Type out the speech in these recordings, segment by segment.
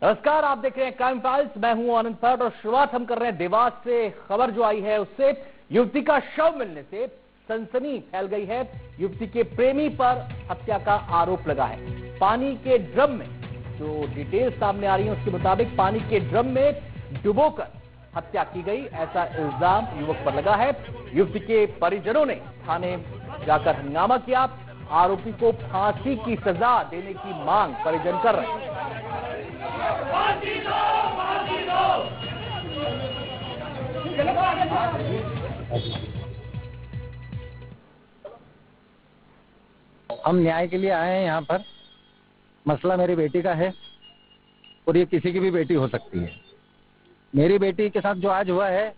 नमस्कार, आप देख रहे हैं क्राइम फाइल्स। मैं हूं आनंद फर्ड और शुरुआत हम कर रहे हैं देवास से। खबर जो आई है उससे युवती का शव मिलने से सनसनी फैल गई है। युवती के प्रेमी पर हत्या का आरोप लगा है। पानी के ड्रम में, जो डिटेल्स सामने आ रही है उसके मुताबिक पानी के ड्रम में डुबोकर हत्या की गई, ऐसा इल्जाम युवक पर लगा है। युवती के परिजनों ने थाने जाकर हंगामा किया। आरोपी को फांसी की सजा देने की मांग परिजन कर रहे हैं। हम न्याय के लिए आए हैं यहाँ पर। मसला मेरी बेटी का है और ये किसी की भी बेटी हो सकती है। मेरी बेटी के साथ जो आज हुआ है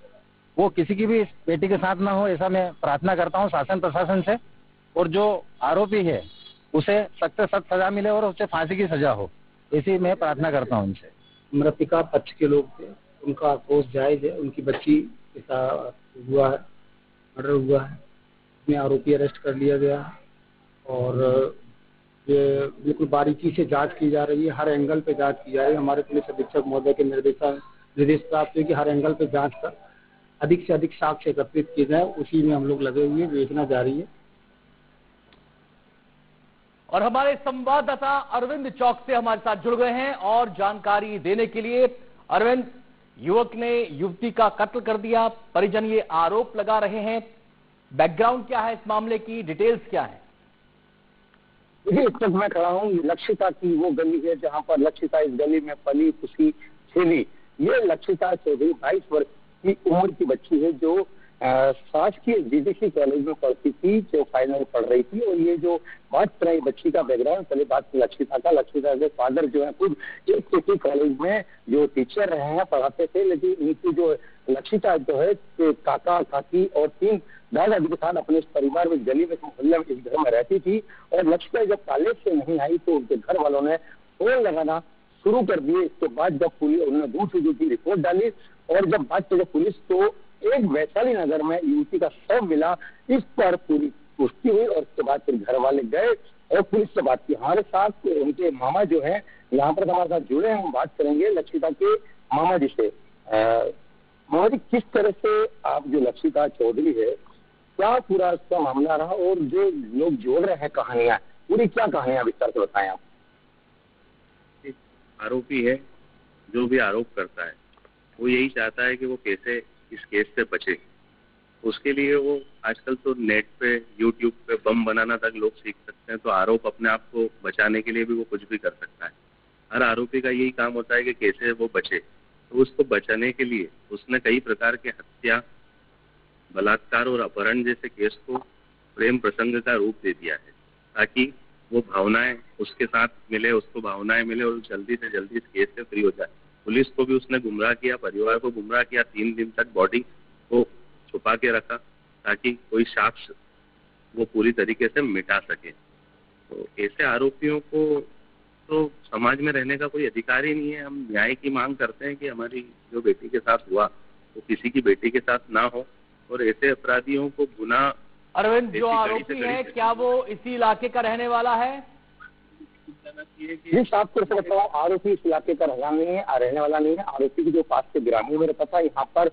वो किसी की भी बेटी के साथ ना हो, ऐसा मैं प्रार्थना करता हूँ शासन प्रशासन से। और जो आरोपी है उसे सख्त से सख्त सजा मिले और उसे फांसी की सजा हो, ऐसी मैं प्रार्थना करता हूँ उनसे। मृतका पक्ष के लोग थे, उनका अफसोस जायज है। उनकी बच्ची के साथ हुआ है, मर्डर हुआ है, उसमें आरोपी अरेस्ट कर लिया गया है और ये बिल्कुल बारीकी से जांच की जा रही है। हर एंगल पे जांच की जा रही है। हमारे पुलिस अधीक्षक महोदय के निर्देश प्राप्त हुए कि हर एंगल पे जांच कर अधिक से अधिक साक्ष्य एकत्रित किए जाए। उसी में हम लोग लगे हुए, विवेचना जारी है। और हमारे संवाददाता अरविंद चौक से हमारे साथ जुड़ गए हैं और जानकारी देने के लिए। अरविंद, युवक ने युवती का कत्ल कर दिया, परिजन ये आरोप लगा रहे हैं। बैकग्राउंड क्या है इस मामले की, डिटेल्स क्या है? देखिए, इस वक्त मैं खड़ा हूँ लक्षिता की वो गली है जहाँ पर लक्षिता इस गली में पली खुशी खेली। ये लक्षिता चौधरी 22 वर्ष की उम्र की बच्ची है जो शासकीय जीडीसी कॉलेज में पढ़ती थी, जो फाइनल पढ़ रही थी। और ये जो बात कराई बच्ची का बैकग्राउंड, पहले बात लक्षिता का। लक्षिता के फादर जो है खुद एक सिटी कॉलेज में जो टीचर रहे हैं, पढ़ाते थे। लेकिन इनकी जो लक्षिता जो है काका काकी और 3 दादाजी के साथ अपने परिवार में गली में मोहल्ले में इस घर में रहती थी। और लक्षिता जब कॉलेज से नहीं आई तो उनके घर वालों ने फोन लगाना शुरू कर दिए। इसके बाद जब पुलिस, उन्होंने दूर की रिपोर्ट डाली और जब बात चले पुलिस तो एक वैशाली नगर में युवती का शव मिला। इस पर पूरी पुष्टि हुई और उसके बाद फिर घर वाले गए और पुलिस से बात की। हमारे साथ उनके मामा जो है यहाँ पर हमारे साथ जुड़े हैं। हम बात करेंगे लक्षिता के मामा जी से। मामा जी, किस तरह से आप जो लक्षिता चौधरी है, क्या पूरा उसका मामला रहा और जो लोग जोड़ रहे हैं कहानियां, पूरी क्या कहानियां विस्तार से बताएं आप। आरोपी है, जो भी आरोप करता है वो यही चाहता है कि वो कैसे इस केस से बचे। उसके लिए वो आजकल तो नेट पे, यूट्यूब पे बम बनाना तक लोग सीख सकते हैं। तो आरोप अपने आप को बचाने के लिए भी वो कुछ भी कर सकता है। हर आरोपी का यही काम होता है कि कैसे वो बचे। तो उसको बचाने के लिए उसने कई प्रकार के हत्या, बलात्कार और अपहरण जैसे केस को प्रेम प्रसंग का रूप दे दिया है, ताकि वो भावनाएं उसके साथ मिले, उसको भावनाएं मिले और जल्दी से जल्दी इस केस से फ्री हो जाए। पुलिस को भी उसने गुमराह किया, परिवार को गुमराह किया। 3 दिन तक बॉडी को छुपा के रखा ताकि कोई साक्ष्य वो पूरी तरीके से मिटा सके। तो ऐसे आरोपियों को तो समाज में रहने का कोई अधिकार ही नहीं है। हम न्याय की मांग करते हैं कि हमारी जो बेटी के साथ हुआ वो किसी की बेटी के साथ ना हो और ऐसे अपराधियों को गुनाह। अरविंद, जो आरोपी है क्या वो इसी इलाके का रहने वाला है? जिस आपको बताओ, आरोपी इस इलाके का रहने वाला नहीं है। आरोपी के जो पास से ग्रामीण में रहता था, यहाँ पर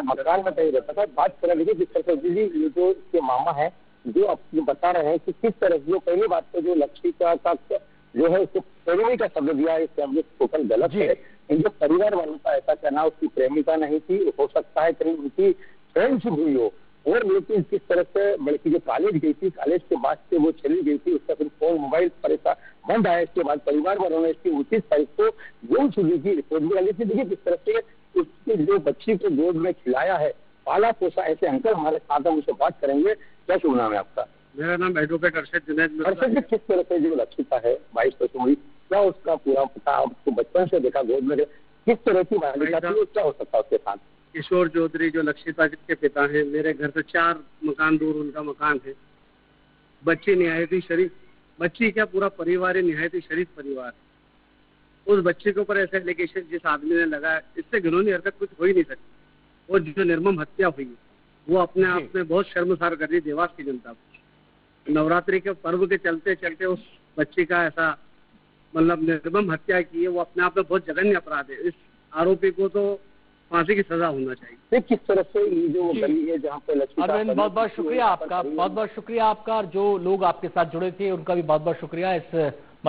मकान में कहीं रहता था। बात कर लीजिए जिस तरह से ये जो इसके मामा है जो आपको बता रहे हैं कि किस तरह जो पहली बात तो जो लक्षिता का जो है उसको प्रेमी का शब्द दिया है, इससे टोटल गलत है। इनके परिवार वालों का ऐसा कहना उसकी प्रेमिका नहीं थी, हो सकता है कहीं उनकी फ्रेंडशिप हुई हो। और लेकिन किस तरह से लड़की जो कॉलेज गई थी, कॉलेज के बाद से वो चली गई थी, उसका फिर फोन मोबाइल परेशान बंद आया। इसके बाद परिवार वालों ने इसकी 29 तारीख को गुम चुकी की रिपोर्ट भी डाली थी। देखिए किस तरह से उसकी जो बच्ची को गोद में खिलाया है, पाला पोसा। ऐसे अंकल हमारे साथ हैं, उनसे बात करेंगे। क्या शुभ नाम है आपका? मेरा नाम एडवोकेट अरशद जुनैद। अरशद जी, किस तरह से जो लक्षिता है 22 वर्ष हुई, क्या उसका पूरा पता आपको बचपन से देखा गोद में, किस तरह की बालिका थी, क्या हो सकता है उसके साथ? किशोर चौधरी जो लक्षिता के पिता हैं, मेरे घर से 4 मकान दूर उनका मकान है। बच्ची निहायत ही शरीफ, बच्ची क्या पूरा परिवार ही निहायत ही शरीफ परिवार है। उस बच्चे के ऊपर ऐसा एलिगेशन जिस आदमी ने लगाया, इससे घिनौनी हरकत कुछ हो ही नहीं सकती। और जो निर्मम हत्या हुई वो अपने आप में बहुत शर्मसार कर रही देवास की जनता को। नवरात्रि के पर्व के चलते चलते उस बच्ची का ऐसा मतलब निर्मम हत्या की है, वो अपने आप में बहुत जघन्य अपराध है। इस आरोपी को तो फांसी की सजा होना चाहिए। किस तरह से ये जो गली है जहाँ पे लक्ष्मी, अरविंद, बहुत बहुत शुक्रिया आपका, बहुत बहुत शुक्रिया आपका। और जो लोग आपके साथ जुड़े थे उनका भी बहुत बहुत शुक्रिया इस